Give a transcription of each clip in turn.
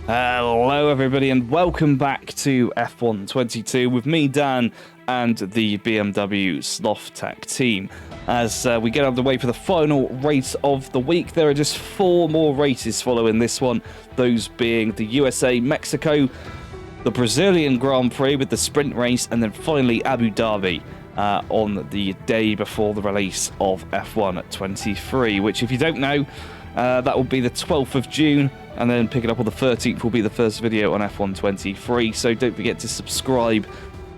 Hello everybody and welcome back to F1 22 with me, Dan, and the BMW Slothz team. As we get underway for the final race of the week, there are just 4 more races following this one, those being the USA, Mexico, the Brazilian Grand Prix with the sprint race, and then finally Abu Dhabi on the day before the release of F1 23, which, if you don't know, that will be the 12th of June, and then picking up on the 13th will be the first video on F1 23, so don't forget to subscribe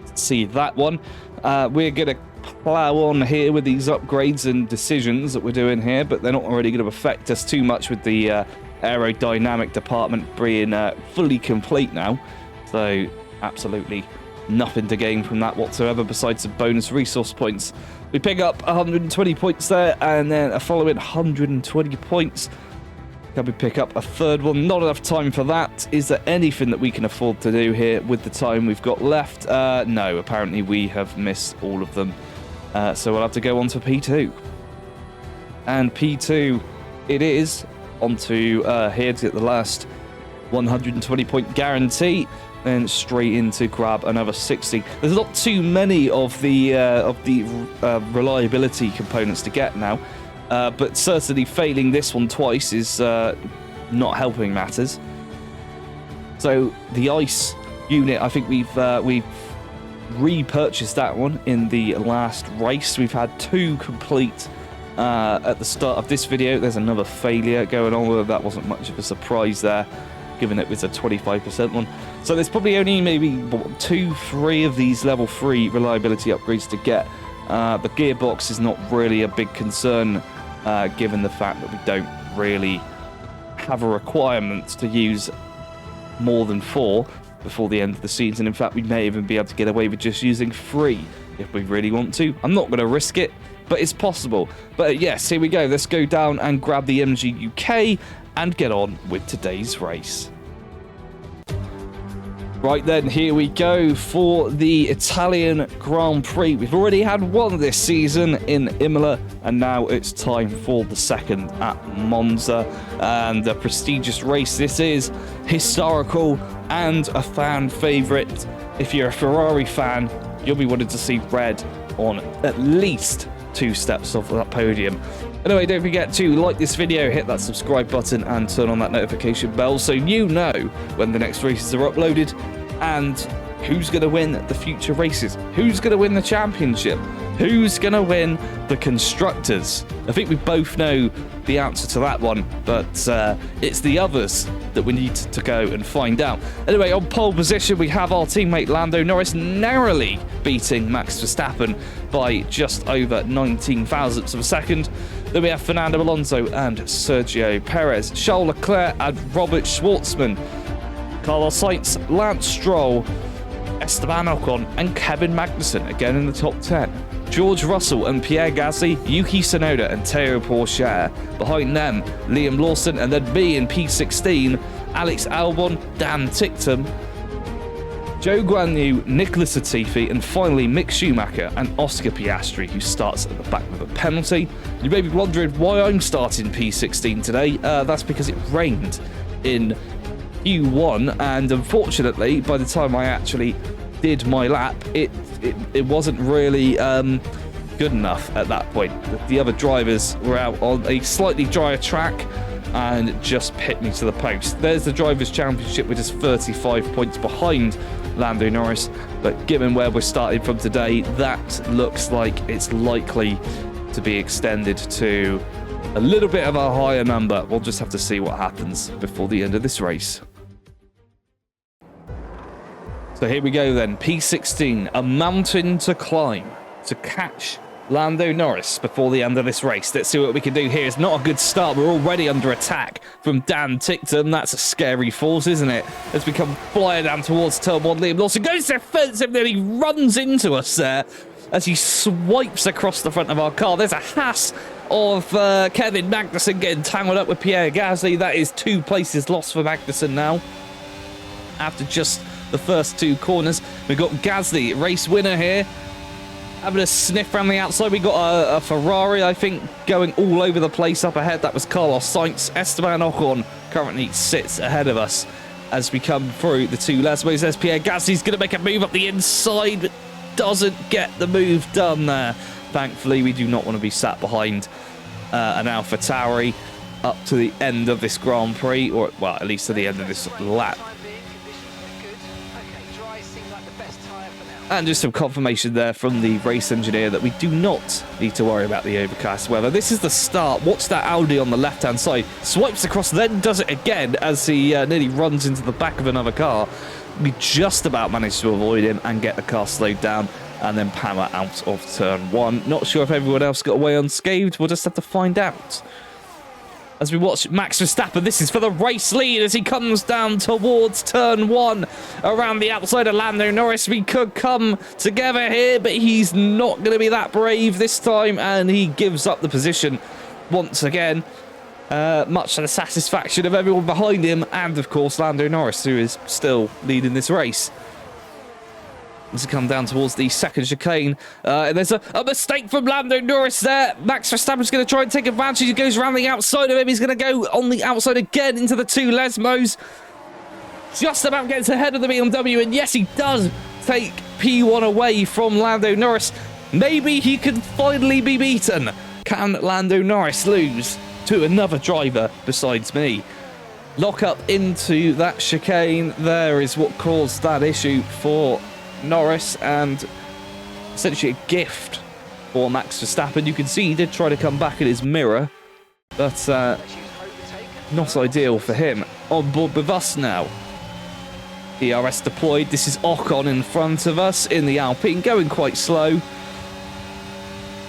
to see that one. We're going to plow on here with these upgrades and decisions that we're doing here, but they're not really going to affect us too much with the aerodynamic department being fully complete now, so absolutely nothing to gain from that whatsoever besides some bonus resource points. We pick up 120 points there, and then a following 120 points. Can we pick up a third one? Not enough time for that. Is there anything that we can afford to do here with the time we've got left? No, apparently we have missed all of them. So we'll have to go on to P2. And P2 it is. On to here to get the last 120 point guarantee. Then straight in to grab another 60. There's not too many of the reliability components to get now, but certainly failing this one twice is not helping matters. So the ICE unit, I think we've repurchased that one in the last race. We've had 2 complete at the start of this video. There's another failure going on, although that wasn't much of a surprise there, given it was a 25% one. So there's probably only maybe 2-3 of these level 3 reliability upgrades to get. The gearbox is not really a big concern, given the fact that we don't really have a requirement to use more than 4 before the end of the season. In fact, we may even be able to get away with just using 3 if we really want to. I'm not going to risk it, but it's possible. But yes, here we go. Let's go down and grab the MG UK and get on with today's race. Right then, here we go for the Italian Grand Prix. We've already had one this season in Imola, and now it's time for the second at Monza. And a prestigious race this is, historical and a fan favourite. If you're a Ferrari fan, you'll be wanting to see red on at least 2 steps off that podium. Anyway, don't forget to like this video, hit that subscribe button, and turn on that notification bell so you know when the next races are uploaded and who's going to win the future races, who's going to win the championship, who's going to win the constructors. I think we both know the answer to that one, but it's the others that we need to go and find out. Anyway, on pole position, we have our teammate Lando Norris narrowly beating Max Verstappen by just over 19 thousandths of a second. Then we have Fernando Alonso and Sergio Perez, Charles Leclerc and Robert Schwartzman, Carlos Sainz, Lance Stroll, Esteban Ocon and Kevin Magnussen again in the top 10. George Russell and Pierre Gasly, Yuki Tsunoda and Théo Pourchaire. Behind them, Liam Lawson, and then me in P16, Alex Albon, Dan Ticktum, Joe Guan Yu, Nicholas Latifi, and finally Mick Schumacher and Oscar Piastri, who starts at the back with a penalty. You may be wondering why I'm starting P16 today. That's because it rained in Q1, and unfortunately, by the time I actually did my lap, it wasn't really good enough at that point. The other drivers were out on a slightly drier track and just hit me to the post. There's the Drivers' Championship, which is 35 points behind Lando Norris, but given where we're starting from today, that looks like it's likely to be extended to a little bit of a higher number. We'll just have to see what happens before the end of this race. So here we go then, P16, a mountain to climb to catch Lando Norris before the end of this race. Let's see what we can do here. It's not a good start. We're already under attack from Dan Ticktum. That's a scary force, isn't it? As we come flying down towards turn 1, Liam Lawson goes defensive, then he runs into us there as he swipes across the front of our car. There's a Haas of Kevin Magnussen getting tangled up with Pierre Gasly. That is 2 places lost for Magnussen now after just the first 2 corners. We've got Gasly, race winner here, having a sniff around the outside. We got a Ferrari, I think, going all over the place up ahead. That was Carlos Sainz. Esteban Ocon currently sits ahead of us as we come through the two Lesmos. There's Pierre Gasly's going to make a move up the inside, but doesn't get the move done there. Thankfully, we do not want to be sat behind an AlphaTauri up to the end of this Grand Prix, or, well, at least to the end of this lap. And just some confirmation there from the race engineer that we do not need to worry about the overcast weather. This is the start. Watch that Audi on the left-hand side. Swipes across, then does it again as he nearly runs into the back of another car. We just about managed to avoid him and get the car slowed down and then power out of turn one. Not sure if everyone else got away unscathed. We'll just have to find out. As we watch Max Verstappen, this is for the race lead as he comes down towards turn one. Around the outside of Lando Norris, we could come together here, but he's not going to be that brave this time, and he gives up the position once again, much to the satisfaction of everyone behind him, and of course Lando Norris, who is still leading this race. As we come down towards the second chicane, there's a mistake from Lando Norris there. Max Verstappen's going to try and take advantage. He goes around the outside of him. He's going to go on the outside again into the two Lesmos. Just about gets ahead of the BMW, and yes, he does take P1 away from Lando Norris. Maybe he can finally be beaten. Can Lando Norris lose to another driver besides me? Lock up into that chicane. There is what caused that issue for Norris, and essentially a gift for Max Verstappen. You can see he did try to come back in his mirror, but not ideal for him. On board with us now. DRS deployed. This is Ocon in front of us in the Alpine, going quite slow.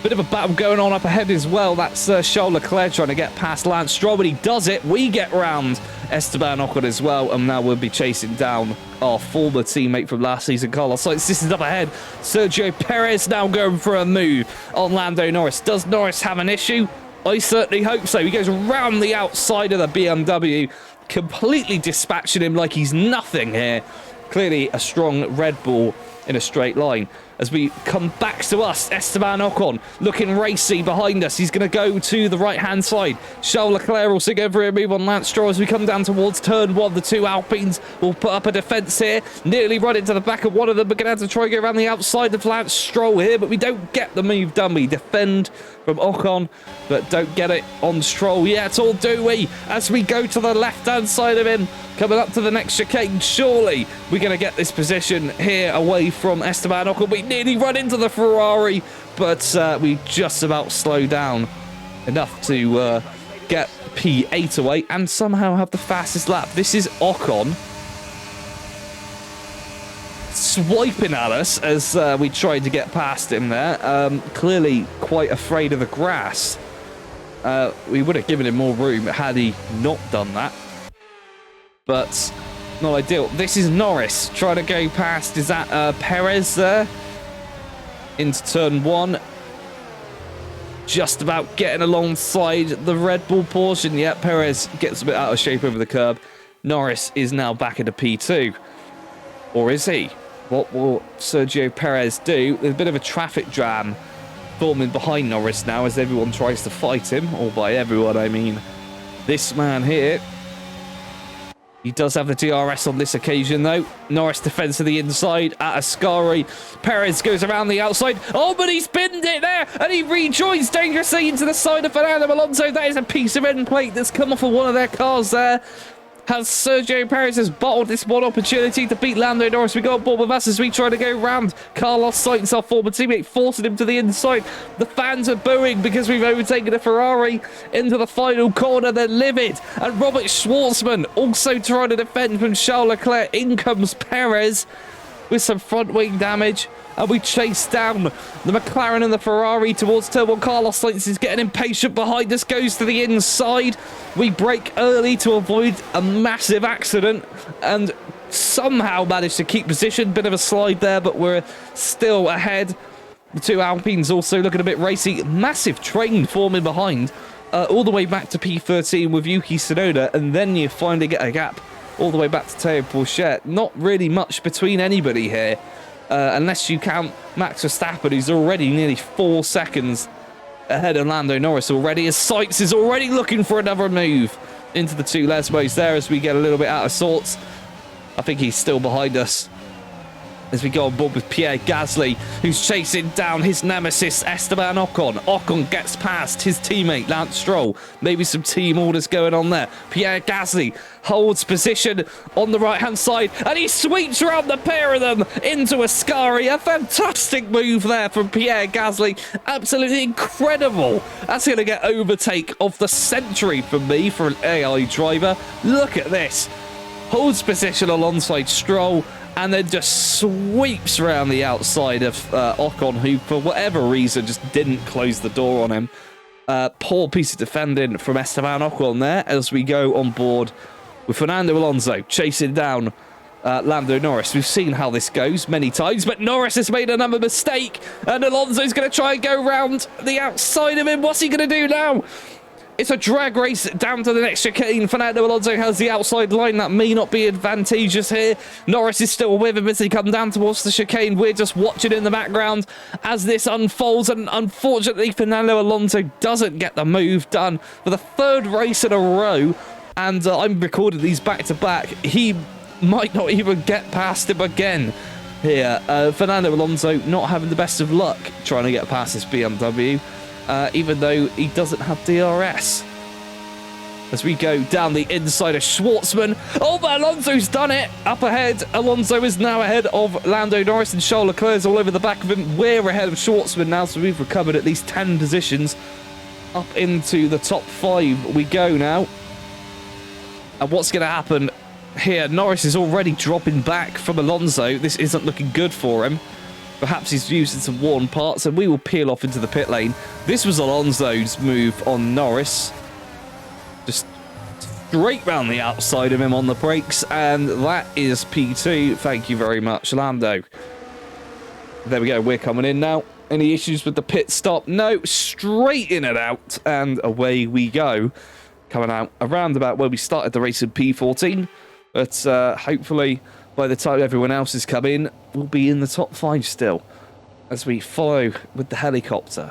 Bit of a battle going on up ahead as well. That's Charles Leclerc trying to get past Lance Stroll, but he does it. We get round Esteban Ocon as well, and now we'll be chasing down our former teammate from last season, Carlos Sainz. This is up ahead. Sergio Perez now going for a move on Lando Norris. Does Norris have an issue? I certainly hope so. He goes around the outside of the BMW, completely dispatching him like he's nothing here. Clearly a strong Red Bull in a straight line. As we come back to us, Esteban Ocon looking racy behind us. He's going to go to the right-hand side. Charles Leclerc also going for a move on Lance Stroll as we come down towards turn one. The two Alpines will put up a defence here. Nearly run into the back of one of them. We're going to have to try and go around the outside of Lance Stroll here, but we don't get the move done. We defend from Ocon, but don't get it on Stroll yet, or do we? As we go to the left-hand side of him, coming up to the next chicane, surely we're going to get this position here away from Esteban Ocon. We nearly run into the Ferrari, but we just about slow down enough to get P8 away and somehow have the fastest lap. This is Ocon swiping at us as we tried to get past him there. Clearly quite afraid of the grass. We would have given him more room had he not done that, but not ideal. This is Norris trying to go past, is that Perez there? Into turn one. Just about getting alongside the Red Bull portion. Yeah, Perez gets a bit out of shape over the curb. Norris is now back into P2. Or is he? What will Sergio Perez do? There's a bit of a traffic jam forming behind Norris now as everyone tries to fight him. Or by everyone, I mean this man here. He does have the DRS on this occasion, though. Norris defends to the inside at Ascari. Perez goes around the outside. Oh, but he's pinned it there, and he rejoins dangerously into the side of Fernando Alonso. That is a piece of end plate that's come off of one of their cars there. As Sergio Perez has bottled this one opportunity to beat Lando Norris. We got on board with us as we try to go round Carlos Sainz, our former teammate, forcing him to the inside. The fans are booing because we've overtaken a Ferrari into the final corner. They're livid. And Robert Schwartzman also trying to defend from Charles Leclerc. In comes Perez with some front wing damage. And we chase down the McLaren and the Ferrari towards turn one. Carlos Sainz is getting impatient behind us, goes to the inside. We brake early to avoid a massive accident and somehow managed to keep position. Bit of a slide there, but we're still ahead. The two Alpines also looking a bit racy. Massive train forming behind, all the way back to P13 with Yuki Tsunoda, and then you finally get a gap all the way back to Théo Pourchaire. Not really much between anybody here. Unless you count Max Verstappen, who's already nearly 4 seconds ahead of Lando Norris already, as Sainz is already looking for another move into the two Lesmos there as we get a little bit out of sorts. I think he's still behind us. As we go on board with Pierre Gasly, who's chasing down his nemesis, Esteban Ocon. Ocon gets past his teammate, Lance Stroll. Maybe some team orders going on there. Pierre Gasly holds position on the right-hand side, and he sweeps around the pair of them into Ascari. A fantastic move there from Pierre Gasly. Absolutely incredible. That's going to get overtake of the century from me for an AI driver. Look at this. Holds position alongside Stroll, and then just sweeps around the outside of Ocon, who, for whatever reason, just didn't close the door on him. Poor piece of defending from Esteban Ocon there, as we go on board with Fernando Alonso chasing down Lando Norris. We've seen how this goes many times, but Norris has made another mistake, and Alonso's going to try and go round the outside of him. What's he going to do now? It's a drag race down to the next chicane. Fernando Alonso has the outside line. That may not be advantageous here. Norris is still with him as they come down towards the chicane. We're just watching in the background as this unfolds. And unfortunately, Fernando Alonso doesn't get the move done for the third race in a row. And I'm recording these back-to-back. He might not even get past him again here. Fernando Alonso not having the best of luck trying to get past this BMW. Even though he doesn't have DRS. As we go down the inside of Schwartzman. Oh, but Alonso's done it. Up ahead, Alonso is now ahead of Lando Norris, and Charles Leclerc's all over the back of him. We're ahead of Schwartzman now, so we've recovered at least 10 positions. Up into the top 5 we go now. And what's going to happen here? Norris is already dropping back from Alonso. This isn't looking good for him. Perhaps he's using some worn parts, and we will peel off into the pit lane. This was Alonso's move on Norris. Just straight round the outside of him on the brakes, and that is P2. Thank you very much, Lando. There we go. We're coming in now. Any issues with the pit stop? No. Straight in and out, and away we go. Coming out around about where we started the race in P14, but hopefully by the time everyone else has come in, we'll be in the top 5 still, as we follow with the helicopter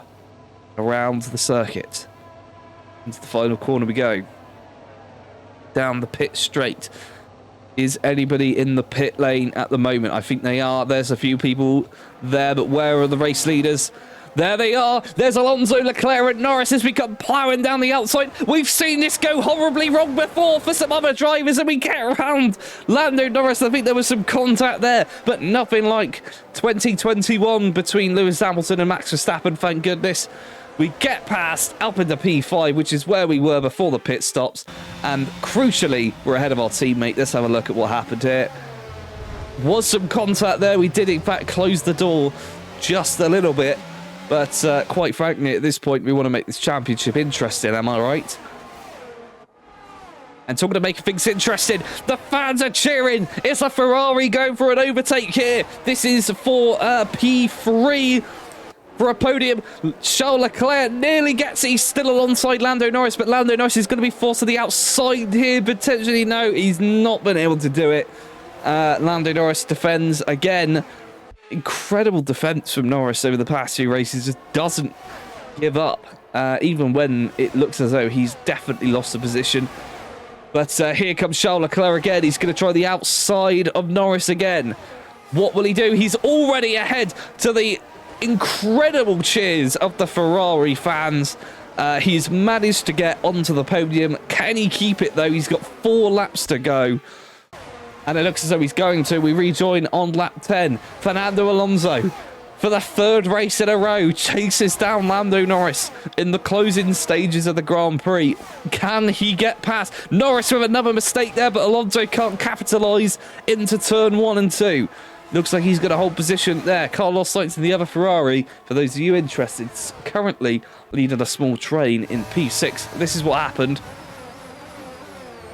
around the circuit. Into the final corner we go. Down the pit straight. Is anybody in the pit lane at the moment? I think they are. There's a few people there, but where are the race leaders? There they are. There's Alonso, Leclerc and Norris as we come ploughing down the outside. We've seen this go horribly wrong before for some other drivers, and we get around Lando Norris. I think there was some contact there, but nothing like 2021 between Lewis Hamilton and Max Verstappen, thank goodness. We get past up into P5, which is where we were before the pit stops, and crucially, we're ahead of our teammate. Let's have a look at what happened here. Was some contact there. We did, in fact, close the door just a little bit. But quite frankly, at this point, we want to make this championship interesting, am I right? And talking to make things interesting, the fans are cheering. It's a Ferrari going for an overtake here. This is for P3 for a podium. Charles Leclerc nearly gets it. He's still alongside Lando Norris, but Lando Norris is going to be forced to the outside here. Potentially, no, he's not been able to do it. Lando Norris defends again. Incredible defense from Norris over the past few races. Just doesn't give up, even when it looks as though he's definitely lost the position. But here comes Charles Leclerc again. He's going to try the outside of Norris again. What will he do? He's already ahead, to the incredible cheers of the Ferrari fans. He's managed to get onto the podium. Can he keep it, though? He's got 4 laps to go. And it looks as though he's going to. We rejoin on lap 10. Fernando Alonso, for the 3rd race in a row, chases down Lando Norris in the closing stages of the Grand Prix. Can he get past? Norris with another mistake there, but Alonso can't capitalise into turn 1 and 2. Looks like he's got a hold position there. Carlos Sainz in the other Ferrari. For those of you interested, currently leading a small train in P6. This is what happened.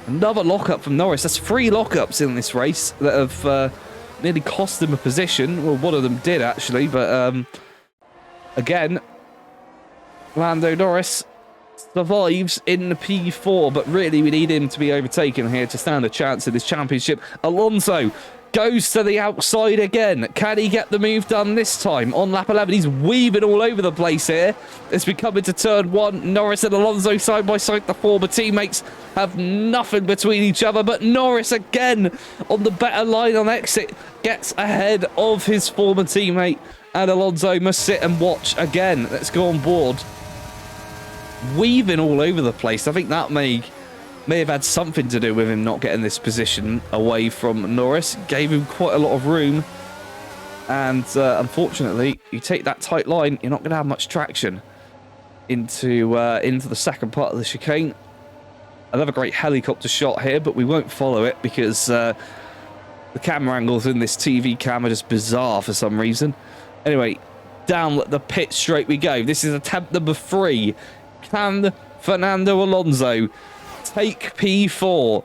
Another lockup from Norris. That's 3 lockups in this race that have nearly cost him a position. Well, one of them did, actually. But, again, Lando Norris survives in the P4. But really, we need him to be overtaken here to stand a chance in this championship. Alonso Goes to the outside again. Can he get the move done this time? On lap 11, he's weaving all over the place here. As we come into turn 1, Norris and Alonso side by side. The former teammates have nothing between each other, but Norris again on the better line on exit gets ahead of his former teammate, and Alonso must sit and watch again. Let's go on board. Weaving all over the place. I think that may have had something to do with him not getting this position away from Norris. Gave him quite a lot of room. And unfortunately, you take that tight line, you're not going to have much traction into the second part of the chicane. Another great helicopter shot here, but we won't follow it because the camera angles in this TV cam are just bizarre for some reason. Anyway, down the pit straight we go. This is attempt number 3. Can Fernando Alonso take P4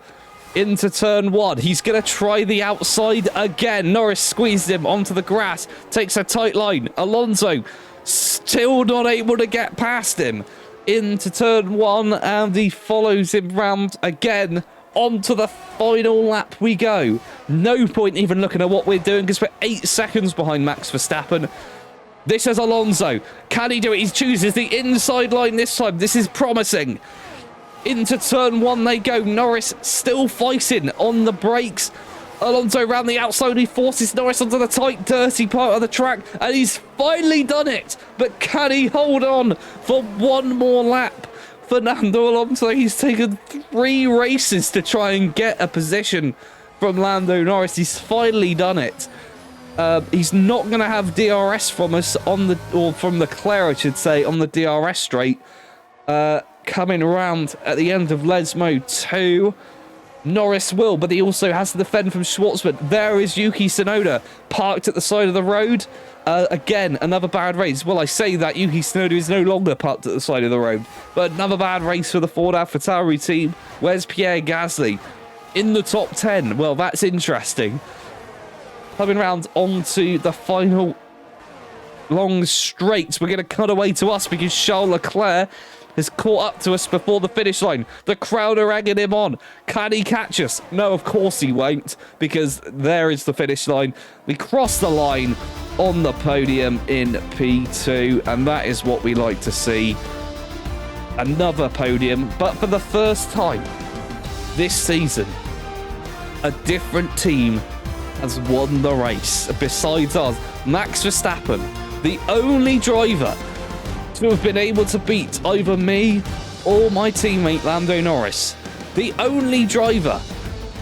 into turn 1? He's going to try the outside again. Norris squeezed him onto the grass. Takes a tight line. Alonso still not able to get past him into turn 1, and he follows him round again. Onto the final lap we go. No point even looking at what we're doing because we're 8 seconds behind Max Verstappen. This is Alonso. Can he do it? He chooses the inside line this time. This is promising. Into turn 1 they go. Norris still fighting on the brakes. Alonso around the outside. He forces Norris onto the tight, dirty part of the track. And he's finally done it. But can he hold on for one more lap? Fernando Alonso, he's taken 3 races to try and get a position from Lando Norris. He's finally done it. He's not going to have DRS from us from Leclerc, I should say, on the DRS straight. Coming around at the end of Les Mode 2. Norris will, but he also has to defend from Schwartzman. There is Yuki Tsunoda, parked at the side of the road. Again, another bad race. Well, I say that Yuki Tsunoda is no longer parked at the side of the road. But another bad race for the Ford AlphaTauri team. Where's Pierre Gasly? In the top 10. Well, that's interesting. Coming round onto the final long straight. We're going to cut away to us because Charles Leclerc has caught up to us before the finish line. The crowd are egging him on. Can he catch us? No, of course he won't, because there is the finish line. We cross the line on the podium in P2, and that is what we like to see. Another podium, but for the first time this season, a different team has won the race besides us. Max Verstappen, the only driver to have been able to beat either me or my teammate Lando Norris. The only driver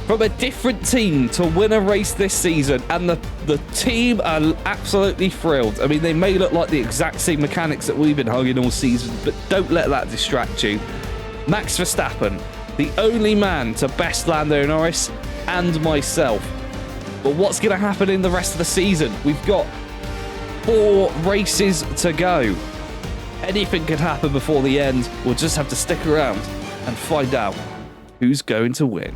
from a different team to win a race this season, and the team are absolutely thrilled. I mean, they may look like the exact same mechanics that we've been hugging all season, but don't let that distract you. Max Verstappen, the only man to best Lando Norris and myself. But what's going to happen in the rest of the season? We've got 4 races to go. Anything could happen before the end. We'll just have to stick around and find out who's going to win.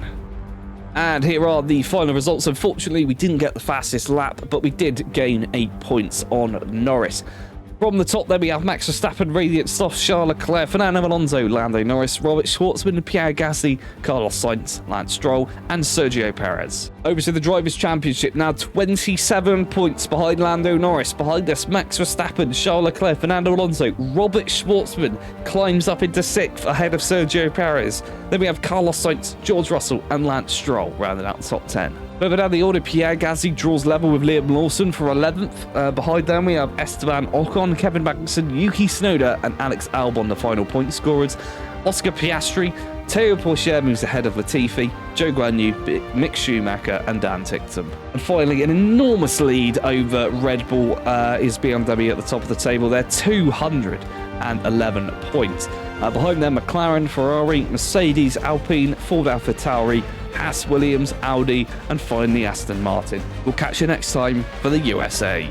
And here are the final results. Unfortunately, we didn't get the fastest lap, but we did gain 8 points on Norris. From the top, there we have Max Verstappen, Radiant Slothz, Charles Leclerc, Fernando Alonso, Lando Norris, Robert Schwartzman, Pierre Gasly, Carlos Sainz, Lance Stroll, and Sergio Perez. Over to the Drivers' Championship, now 27 points behind Lando Norris. Behind us, Max Verstappen, Charles Leclerc, Fernando Alonso, Robert Schwartzman climbs up into 6th ahead of Sergio Perez. Then we have Carlos Sainz, George Russell, and Lance Stroll rounding out the top 10. Further down the order, Pierre Gasly draws level with Liam Lawson for 11th. Behind them, we have Esteban Ocon, Kevin Magnussen, Yuki Tsunoda, and Alex Albon, the final point scorers. Oscar Piastri, Teo Pourchaire moves ahead of Latifi, Joe Guan Yu, Mick Schumacher, and Dan Ticktum. And finally, an enormous lead over Red Bull is BMW at the top of the table. They're 211 points. Behind them, McLaren, Ferrari, Mercedes, Alpine, Ford AlphaTauri, Haas, Williams, Audi, and finally Aston Martin. We'll catch you next time for the USA.